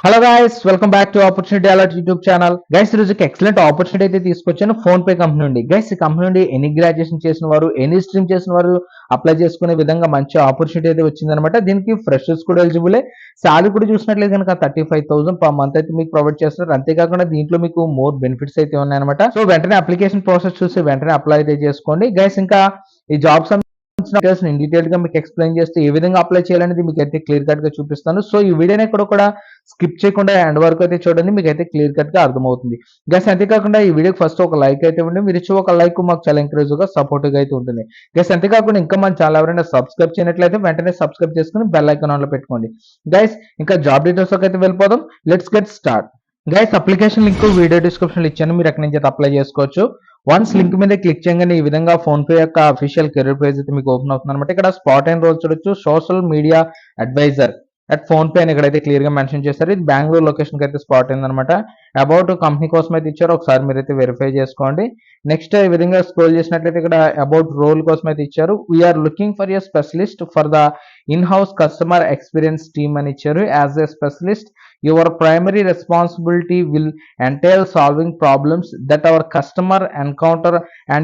Hello guys, welcome back to opportunity alert YouTube channel. Guys, ఈ రోజుకి excellent opportunity అయితే తీసుకొచ్చాను ఫోన్ పే కంపెనీ నుండి. గైస్, ఈ కంపెనీ నుండి ఎనీ గ్రాడ్యుయేషన్ చేసిన వారు, ఎనీ స్ట్రీమ్ చేసిన వారు అప్లై చేసుకునే విధంగా మంచి ఆపర్చునిటీ అయితే వచ్చిందనమాట. దీనికి ఫ్రెషర్స్ కూడా ఎలిజిబులే. సాలరీ కూడా చూసినట్లయితే కనుక 35,000 పర్ మంత్ అయితే మీకు ప్రొవైడ్ చేస్తారు. అంతేకాకుండా దీంట్లో మీకు మోర్ బెనిఫిట్స్ అయితే ఉన్నాయన్నమాట. సో వెంటనే అప్లికేషన్ ప్రాసెస్ చూసి వెంటనే అప్లై అయితే చేసుకోండి. గైస్, ఇంకా ఈ జాబ్స్ ఇన్ డీటెయిల్ గా మీకు ఎక్స్ప్లెయిన్ చేస్తే ఏ విధంగా అప్లై చేయాలనేది మీకు అయితే క్లియర్ కట్ గా చూపిస్తాను. సో ఈ వీడియోని కూడా స్కిప్ చేయకుండా ఎండ్ వరకు అయితే చూడండి, మీకు అయితే క్లియర్ కట్ గా అర్థమవుతుంది. గైస్, అంతేకాకుండా ఈ వీడియోకి ఫస్ట్ ఒక లైక్ అయితే ఉండి, మీరు ఇచ్చే ఒక లైక్ మాకు చాలా ఎంకరేజ్ గా సపోర్ట్ గా అయితే ఉంటుంది. గైస్, అంతేకాకుండా ఇంకా మన ఛానల్ ఎవరైనా సబ్స్క్రైబ్ చేయనట్లయితే వెంటనే సబ్స్క్రైబ్ చేసుకుని బెల్ ఐకాన్ ఆన్ లో పెట్టుకోండి. గైస్, ఇంకా జాబ్ డీటెయిల్స్ అయితే వెళ్ళిపోదాం. Let's get start. Guys, application link video description లో ఇచ్చాను, మీరు అక్కడి నుంచి అయితే అప్లై చేసుకోవచ్చు. వన్స్ లింక్ మీద క్లిక్ చేయగానే ఈ విధంగా ఫోన్ పే యొక్క అఫీషియల్ కెరీర్ పేజ్ అయితే మీకు ఓపెన్ అవుతుంది అనమాట. ఇక్కడ స్పాట్ అండ్ రోల్ చూడొచ్చు, social media advisor at phone pay అని ఇక్కడైతే క్లియర్ గా మెన్షన్ చేశారు. ఇది బెంగళూరు లొకేషన్ కి అయితే స్పాట్ అయిందనమాట. అబౌట్ కంపెనీ కోసం అయితే ఇచ్చారు, ఒకసారి మీరైతే వెరిఫై చేసుకోండి. నెక్స్ట్ ఈ విధంగా స్క్రోల్ చేసినట్లయితే ఇక్కడ అబౌట్ రోల్ కోసం అయితే ఇచ్చారు. We are looking for a specialist for the in house customer experience team అని ఇచ్చారు. As a specialist your primary responsibility will entail solving problems that our customer encounter, and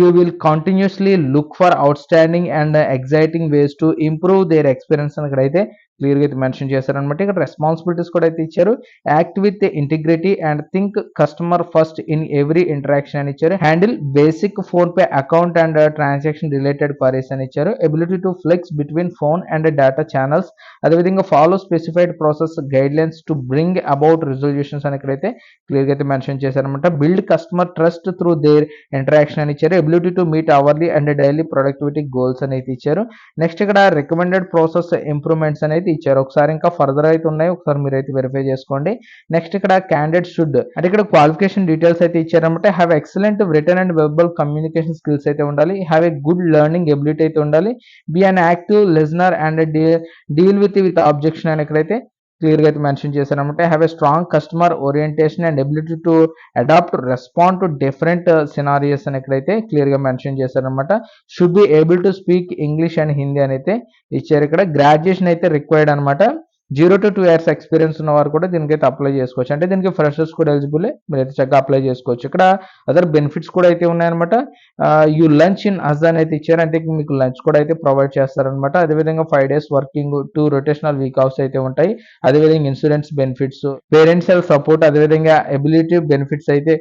you will continuously look for outstanding and exciting ways to improve their experience అని ఇక్కడైతే clear గా అయితే mention చేశారనమాట. ఇక్కడ responsibilities కూడా అయితే ఇచ్చారు. Act with integrity and think customer first in every interaction అని ఇచ్చారు. Handle basic PhonePe account and transaction related queries అని ఇచ్చారు. Ability to flex between phone and data channels, అదేవిధంగా follow specified process guidelines to bring about resolutions అని ఇక్కడైతే clear గా అయితే mention చేశారనమాట. Build customer trust through their interaction అని ఇచ్చారు. Ability to meet hourly and daily productivity goals అని అయితే ఇచ్చారు. నెక్స్ట్ ఇక్కడ రికమెండెడ్ ప్రాసెస్ ఇంప్రూవ్మెంట్స్ అనేది ఇచ్చారు. ఒకసారి ఇంకా ఫర్దర్ అయితే ఉన్నాయి, ఒకసారి మీరు అయితే వెరిఫై చేసుకోండి. నెక్స్ట్ ఇక్కడ క్యాండిడేట్ షుడ్ అంటే ఇక్కడ క్వాలిఫికేషన్ డీటెయిల్స్ అయితే ఇచ్చారనమాట. Have excellent written and verbal communication skills అయితే ఉండాలి. Have a good learning ability అయితే ఉండాలి. Be an active listener and deal with objection అని ఇక్కడైతే క్లియర్ గా అయితే మెన్షన్ చేశారనమాట. Have a strong customer orientation and ability to adapt respond to different scenarios అని ఇక్కడైతే క్లియర్ గా మెన్షన్ చేశారనమాట. Should be able to speak English and Hindi అని అయితే ఇచ్చారు. ఇక్కడ గ్రాడ్యుయేషన్ అయితే రిక్వైర్డ్ అనమాట. 0 to 2 years ఎక్స్పీరియన్స్ ఉన్న వారు కూడా దీనికైతే అప్లై చేసుకోవచ్చు. అంటే దీనికి ఫ్రెషర్స్ కూడా ఎలిజిబుల్, మీరైతే చక్కగా అప్లై చేసుకోవచ్చు. ఇక్కడ అదర్ బెనిఫిట్స్ కూడా అయితే ఉన్నాయన్నమాట. యూ లంచ్ ఇన్ అజ్ అని అయితే ఇచ్చారు, అంటే మీకు లంచ్ కూడా అయితే ప్రొవైడ్ చేస్తారనమాట. అదేవిధంగా 5 days working, 2 rotational week offs అయితే ఉంటాయి. అదేవిధంగా ఇన్సూరెన్స్ బెనిఫిట్స్, పేరెంట్స్ సపోర్ట్, అదేవిధంగా ఎబిలిటీ బెనిఫిట్స్ అయితే,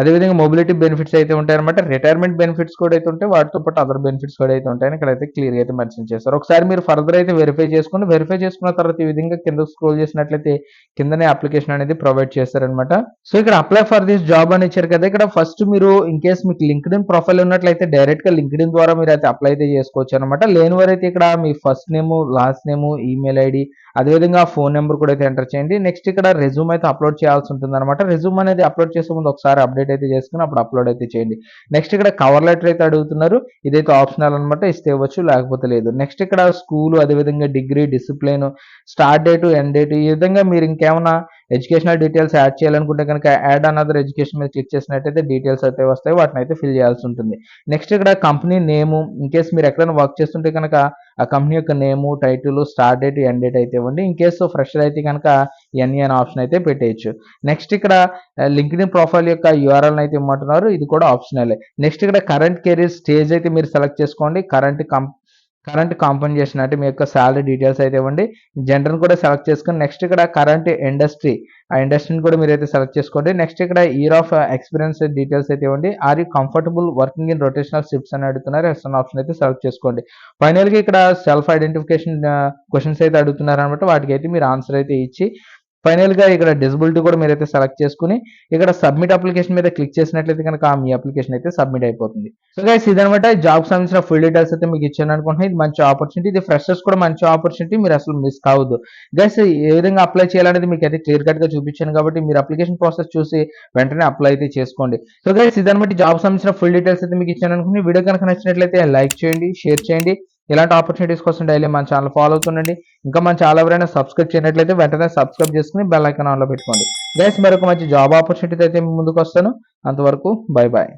అదేవిధంగా మొబిలిటీ బెనిఫిట్స్ అయితే ఉంటాయన్నమాట. రిటైర్మెంట్ బెనిఫిట్స్ కూడా అయితే ఉంటాయి, వాటితో పాటు అదర్ బెనిఫిట్స్ కూడా అయితే ఉంటాయని ఇక్కడైతే క్లియర్ అయితే మెన్షన్ చేస్తారు. ఒకసారి మీరు ఫర్దర్ అయితే వెరిఫై చేసుకోండి. వెరిఫై చేసుకున్న తర్వాత ఈ విధంగా కింద స్క్రోల్ చేసినట్లయితే కిందనే అప్లికేషన్ అనేది ప్రొవైడ్ చేస్తారనమాట. సో ఇక్కడ అప్లై ఫర్ దిస్ జాబ్ అని ఇచ్చారు కదా, ఇక్కడ ఫస్ట్ మీరు ఇన్ కేస్ మీకు లింక్డ్ఇన్ ప్రొఫైల్ ఉన్నట్లయితే డైరెక్ట్ గా లింక్డ్ఇన్ ద్వారా మీరు అయితే అప్లై అయితే చేసుకోవచ్చు అనమాట. లేని వారైతే ఇక్కడ మీ first name, last name, email ID, అదేవిధంగా ఫోన్ నెంబర్ కూడా అయితే ఎంటర్ చేయండి. నెక్స్ట్ ఇక్కడ రెజ్యూమ్ అయితే అప్లోడ్ చేయాల్సి ఉంటుంది అనమాట. రెజ్యూమ్ అనేది అప్లోడ్ చేసే ముందు ఒకసారి అప్డేట్ అయితే చేసుకుని అప్పుడు అప్లోడ్ అయితే చేయండి. నెక్స్ట్ ఇక్కడ కవర్ లెటర్ అయితే అడుగుతున్నారు, ఇదైతే ఆప్షనల్ అనమాట, ఇస్తే ఇవ్వచ్చు లేకపోతే లేదు. నెక్స్ట్ ఇక్కడ స్కూల్, అదేవిధంగా degree, discipline, start date, end date, ఈ విధంగా మీరు ఇంకేమైనా ఎడ్యుకేషనల్ డీటెయిల్స్ యాడ్ చేయాలనుకుంటే కనుక యాడ్ అనదర్ ఎడ్యుకేషన్ మీద క్లిక్ చేసినట్టయితే డీటెయిల్స్ అయితే వస్తాయి, వాటిని అయితే ఫిల్ చేయాల్సి ఉంటుంది. నెక్స్ట్ ఇక్కడ కంపెనీ నేము, ఇన్ కేస్ మీరు ఎక్కడైనా వర్క్ చేస్తుంటే కనుక ఆ కంపెనీ యొక్క name, title, start date, end date అయితే ఇవ్వండి. ఇన్ కేసు ఫ్రెషర్ అయితే కనుక ఎన్ఈ అనే ఆప్షన్ అయితే పెట్టేయచ్చు. నెక్స్ట్ ఇక్కడ లింక్డ్ఇన్ ప్రొఫైల్ యొక్క యూఆర్ఎల్ అయితే ఇవ్వమంటున్నారు, ఇది కూడా ఆప్షనల్. నెక్స్ట్ ఇక్కడ కరెంట్ కెరీర్ స్టేజ్ అయితే మీరు సెలెక్ట్ చేసుకోండి. కరెంట్ కాంపెన్సేషన్ అంటే మీ యొక్క శాలరీ డీటెయిల్స్ అయితే ఇవ్వండి. జెండర్ని కూడా సెలెక్ట్ చేసుకొని నెక్స్ట్ ఇక్కడ కరెంట్ ఇండస్ట్రీ, ఆ ఇండస్ట్రీని కూడా మీరు అయితే సెలెక్ట్ చేసుకోండి. నెక్స్ట్ ఇక్కడ ఇయర్ ఆఫ్ ఎక్స్పీరియన్స్ డీటెయిల్స్ అయితే ఇవ్వండి. Are you comfortable working in rotational shifts అని అడుగుతున్నారు, ఎస్ అనే ఆప్షన్ అయితే సెలెక్ట్ చేసుకోండి. ఫైనల్గా ఇక్కడ సెల్ఫ్ ఐడెంటిఫికేషన్ క్వశ్చన్స్ అయితే అడుగుతున్నారు అనమాట, వాటికి అయితే మీరు ఆన్సర్ అయితే ఇచ్చి ఫైనల్ గా ఇక్కడ డిజబిలిటీ కూడా మీరైతే సెలెక్ట్ చేసుకుని ఇక్కడ సబ్మిట్ అప్లికేషన్ మీద క్లిక్ చేసినట్లయితే కనుక మీ అప్లికేషన్ అయితే సబ్మిట్ అయిపోతుంది. సో గైస్, ఇదనమాట జాబ్ సంబంధించిన ఫుల్ డీటెయిల్స్ అయితే మీకు ఇచ్చాను అనుకుంటున్నాను. ఇది మంచి ఆపర్చునిటీ, ఇది ఫ్రెషర్స్ కూడా మంచి ఆపర్చునిటీ, మీరు అసలు మిస్ కావద్దు. గైస్, ఏ విధంగా అప్లై చేయాలనేది మీకు అయితే క్లియర్ కట్ గా చూపించాను కాబట్టి మీరు అప్లికేషన్ ప్రాసెస్ చూసి వెంటనే అప్లై అయితే చేసుకోండి. సో గైస్, ఇదనమాట జాబ్ సంబంధించిన ఫుల్ డీటెయిల్స్ అయితే మీకు ఇచ్చాను అనుకుంటున్నాను. వీడియో కనుక నచ్చినట్లయితే లైక్ చేయండి, షేర్ చేయండి. ఇలాంటి ఆపర్చునిటీస్ కోసం డైలీ మన ఛానల్ ఫాలో అవుతుండండి. ఇంకా మన ఛానల్ ఎవరైనా సబ్స్క్రైబ్ చేయనట్లయితే వెంటనే సబ్స్క్రైబ్ చేసుకుని బెల్ ఐకాన్ ఆన్లో పెట్టుకోండి. గైస్, మరొక మంచి జాబ్ ఆపర్చునిటీ అయితే ముందుకు వస్తాను. అంతవరకు బై బాయ్.